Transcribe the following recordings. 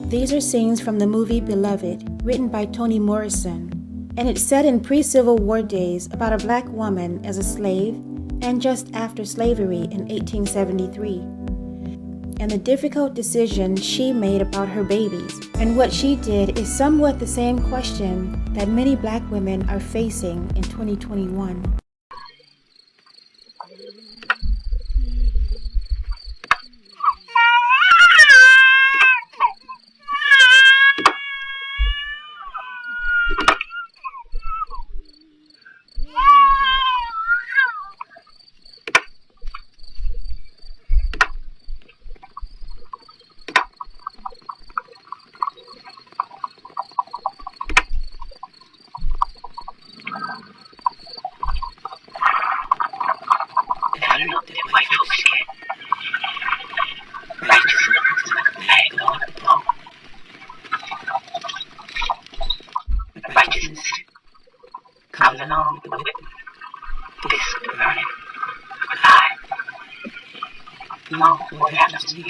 These are scenes from the movie Beloved, written by Toni Morrison, and it's set in pre-Civil War days about a black woman as a slave and just after slavery in 1873, and the difficult decision she made about her babies. And what she did is somewhat the same question that many black women are facing in 2021. Comes along with this burning alive. No, what happens to you?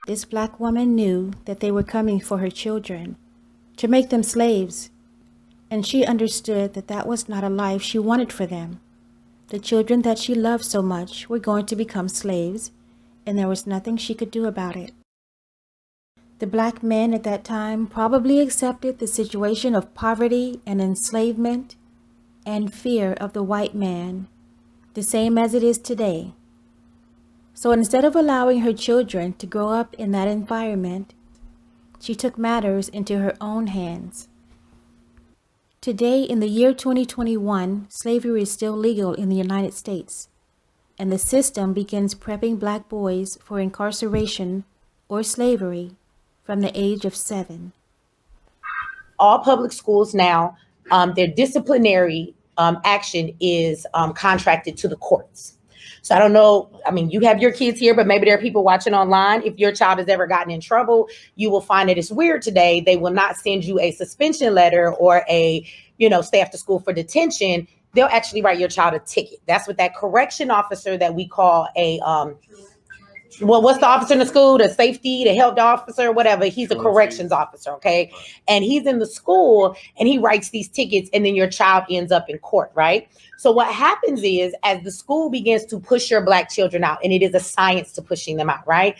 This black woman knew that they were coming for her children, to make them slaves, and she understood that that was not a life she wanted for them. The children that she loved so much were going to become slaves, and there was nothing she could do about it. The black men at that time probably accepted the situation of poverty and enslavement and fear of the white man, the same as it is today. So instead of allowing her children to grow up in that environment, she took matters into her own hands. Today, in the year 2021, slavery is still legal in the United States, and the system begins prepping black boys for incarceration or slavery from the age of 7. All public schools now, their disciplinary action is contracted to the courts. So I don't know, I mean, you have your kids here, but maybe there are people watching online. If your child has ever gotten in trouble, you will find that it's weird today. They will not send you a suspension letter or a, stay after school for detention. They'll actually write your child a ticket. That's what that correction officer that we call a, what's the officer in the school? The safety, the health officer, whatever. He's a corrections officer, okay? And he's in the school and he writes these tickets and then your child ends up in court, right? So what happens is as the school begins to push your black children out, and it is a science to pushing them out, right?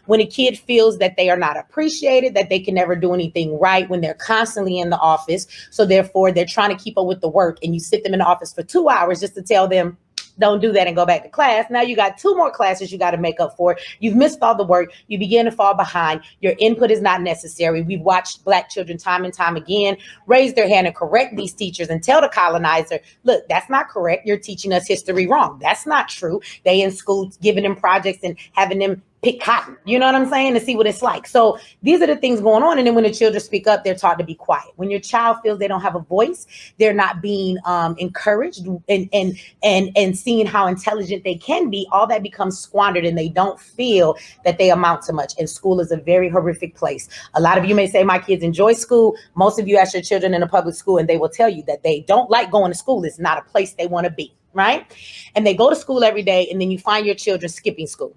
When a kid feels that they are not appreciated, that they can never do anything right, when they're constantly in the office, so therefore they're trying to keep up with the work, and you sit them in the office for 2 hours just to tell them, don't do that and go back to class. Now you got 2 more classes you got to make up for. You've missed all the work. You begin to fall behind. Your input is not necessary. We've watched black children time and time again raise their hand and correct these teachers and tell the colonizer, look, that's not correct. You're teaching us history wrong. That's not true. They in school giving them projects and having them pick cotton. You know what I'm saying? To see what it's like. So these are the things going on. And then when the children speak up, they're taught to be quiet. When your child feels they don't have a voice, they're not being encouraged and seeing how intelligent they can be. All that becomes squandered, and they don't feel that they amount to much. And school is a very horrific place. A lot of you may say, my kids enjoy school. Most of you ask your children in a public school, and they will tell you that they don't like going to school. It's not a place they want to be, right? And they go to school every day, and then you find your children skipping school.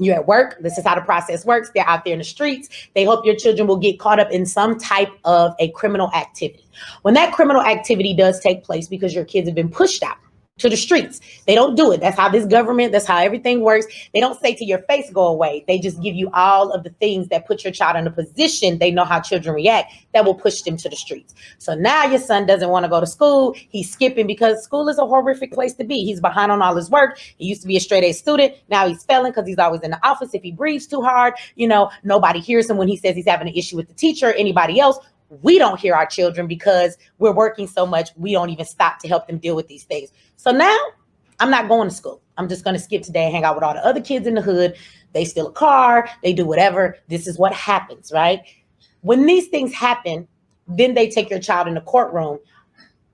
You're at work. This is how the process works. They're out there in the streets. They hope your children will get caught up in some type of a criminal activity. When that criminal activity does take place because your kids have been pushed out to the streets, they don't do it. That's how this government, that's how everything works. They don't say to your face, go away. They just give you all of the things that put your child in a position. They know how children react that will push them to the streets. So now your son doesn't want to go to school. He's skipping because school is a horrific place to be. He's behind on all his work. He used to be a straight A student. Now he's failing because he's always in the office. If he breathes too hard, nobody hears him when he says he's having an issue with the teacher or anybody else. We don't hear our children because we're working so much. We don't even stop to help them deal with these things. So now I'm not going to school. I'm just going to skip today and hang out with all the other kids in the hood. They steal a car. They do whatever. This is what happens, right? When these things happen, then they take your child in the courtroom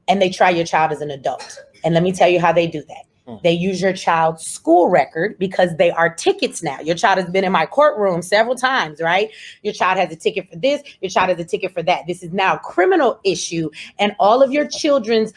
and they try your child as an adult. And let me tell you how they do that. They use your child's school record because they are tickets now. Your child has been in my courtroom several times, right? Your child has a ticket for this. Your child has a ticket for that. This is now a criminal issue. And all of your children's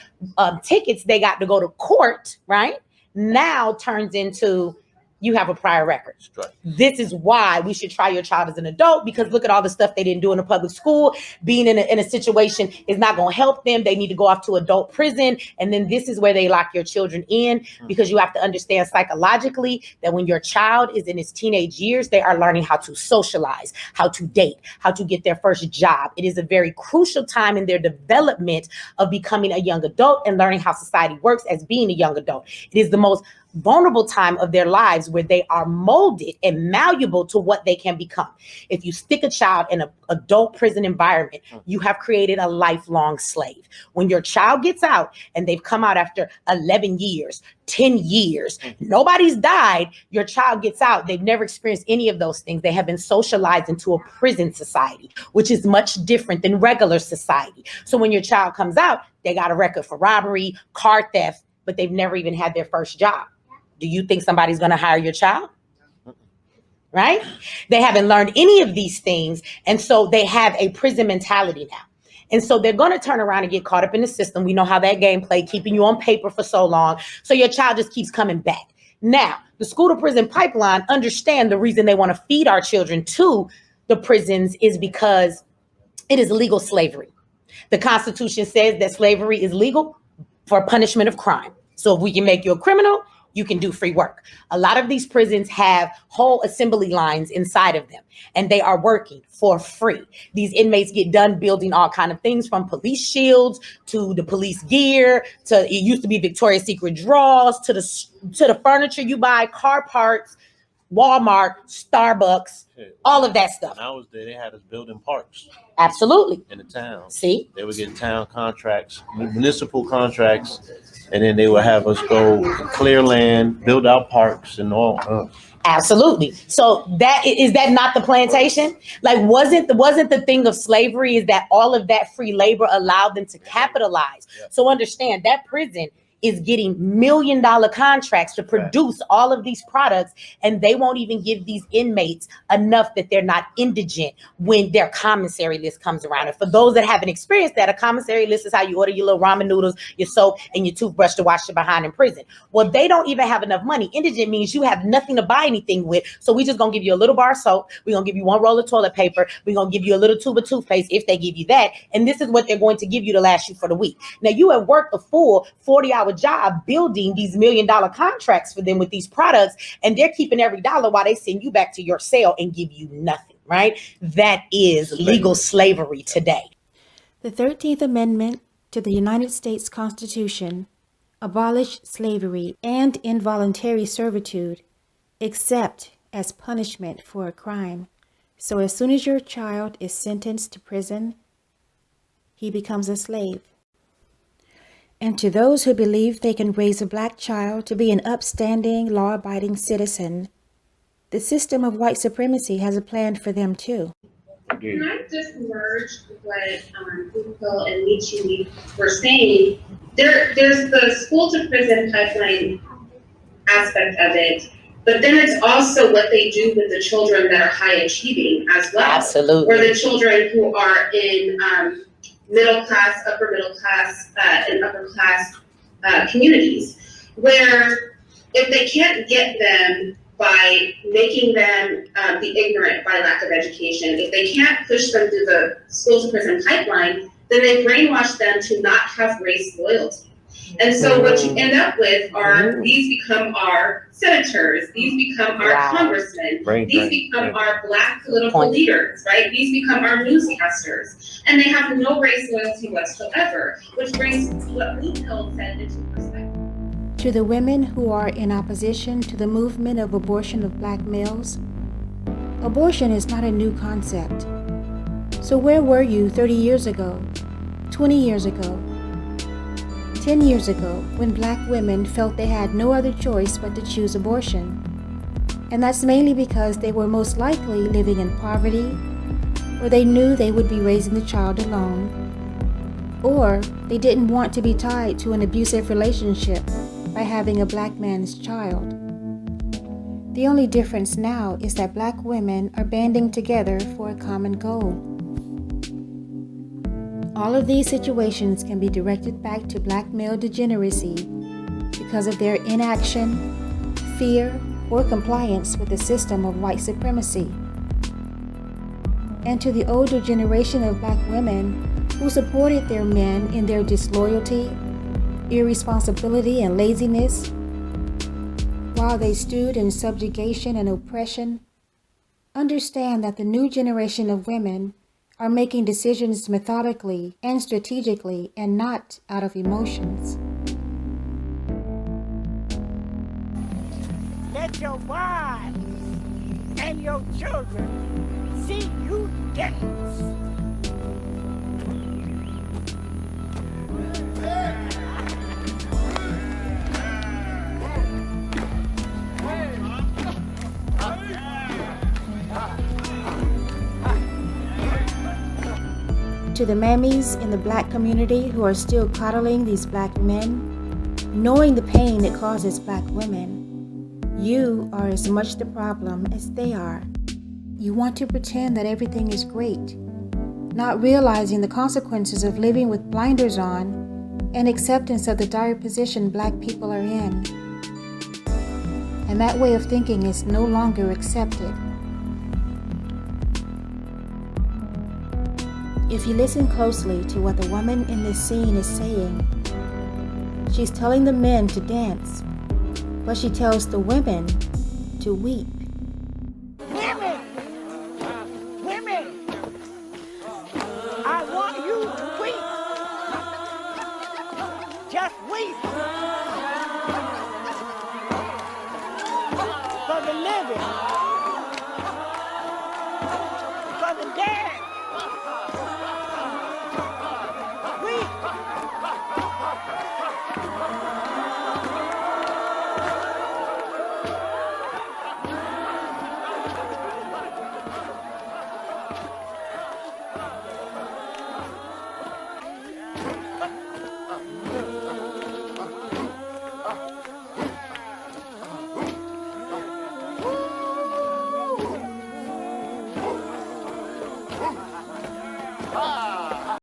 tickets, they got to go to court, right? Now turns into you have a prior record. Right. This is why we should try your child as an adult, because look at all the stuff they didn't do in a public school. Being in a situation is not going to help them. They need to go off to adult prison. And then this is where they lock your children in, because you have to understand psychologically that when your child is in his teenage years, they are learning how to socialize, how to date, how to get their first job. It is a very crucial time in their development of becoming a young adult and learning how society works as being a young adult. It is the most vulnerable time of their lives where they are molded and malleable to what they can become. If you stick a child in an adult prison environment, you have created a lifelong slave. When your child gets out and they've come out after 11 years, 10 years, nobody's died, your child gets out, they've never experienced any of those things. They have been socialized into a prison society, which is much different than regular society. So when your child comes out, they got a record for robbery, car theft, but they've never even had their first job. Do you think somebody's going to hire your child? Right? They haven't learned any of these things. And so they have a prison mentality now. And so they're going to turn around and get caught up in the system. We know how that game played, keeping you on paper for so long. So your child just keeps coming back. Now, the school to prison pipeline, understand the reason they want to feed our children to the prisons is because it is legal slavery. The Constitution says that slavery is legal for punishment of crime. So if we can make you a criminal, you can do free work. A lot of these prisons have whole assembly lines inside of them, and they are working for free. These inmates get done building all kinds of things, from police shields to the police gear, to it used to be Victoria's Secret drawers, to the furniture you buy, car parts, Walmart, Starbucks, all of that stuff. When I was there, they had us building parks. Absolutely. In the town. See? They would get town contracts, municipal contracts, and then they would have us go clear land, build out parks and all. Absolutely. So is that not the plantation? Like, wasn't the thing of slavery is that all of that free labor allowed them to capitalize? So understand that prison is getting $1 million contracts to produce all of these products, and they won't even give these inmates enough that they're not indigent when their commissary list comes around. And for those that haven't experienced that, a commissary list is how you order your little ramen noodles, your soap, and your toothbrush to wash your behind in prison. Well, they don't even have enough money. Indigent means you have nothing to buy anything with, so we just gonna give you a little bar of soap, we're gonna give you one roll of toilet paper, we're gonna give you a little tube of toothpaste if they give you that, and this is what they're going to give you to last you for the week. Now, you have worked a full 40-hour job building these $1 million contracts for them with these products, and they're keeping every dollar while they send you back to your cell and give you nothing, right? That is legal slavery today. The 13th Amendment to the United States Constitution abolished slavery and involuntary servitude, except as punishment for a crime. So as soon as your child is sentenced to prison, he becomes a slave. And to those who believe they can raise a black child to be an upstanding, law-abiding citizen, The system of white supremacy has a plan for them too. Can I just merge what Uko and Michi were saying? There's the school to prison pipeline aspect of it, but then it's also what they do with the children that are high achieving as well. Absolutely. Or the children who are in middle class, upper middle class, and upper class communities, where if they can't get them by making them be ignorant by lack of education, if they can't push them through the school to prison pipeline, then they brainwash them to not have race loyalty. And so what you end up with are, these become our senators, these become our congressmen, these become our Black political leaders, right? These become our newscasters. And they have no race loyalty whatsoever, which brings what Luke said into perspective. To the women who are in opposition to the movement of abortion of Black males, abortion is not a new concept. So where were you 30 years ago, 20 years ago, 10 years ago, when Black women felt they had no other choice but to choose abortion? And that's mainly because they were most likely living in poverty, or they knew they would be raising the child alone, or they didn't want to be tied to an abusive relationship by having a Black man's child. The only difference now is that Black women are banding together for a common goal. All of these situations can be directed back to Black male degeneracy because of their inaction, fear, or compliance with the system of white supremacy. And to the older generation of Black women who supported their men in their disloyalty, irresponsibility, and laziness, while they stewed in subjugation and oppression, understand that the new generation of women are making decisions methodically and strategically and not out of emotions. Let your wives and your children see you dance. To the mammies in the Black community who are still coddling these Black men, knowing the pain it causes Black women, you are as much the problem as they are. You want to pretend that everything is great, not realizing the consequences of living with blinders on and acceptance of the dire position Black people are in. And that way of thinking is no longer accepted. If you listen closely to what the woman in this scene is saying, she's telling the men to dance, but she tells the women to weep. Women! Women! I want you to weep. Just weep.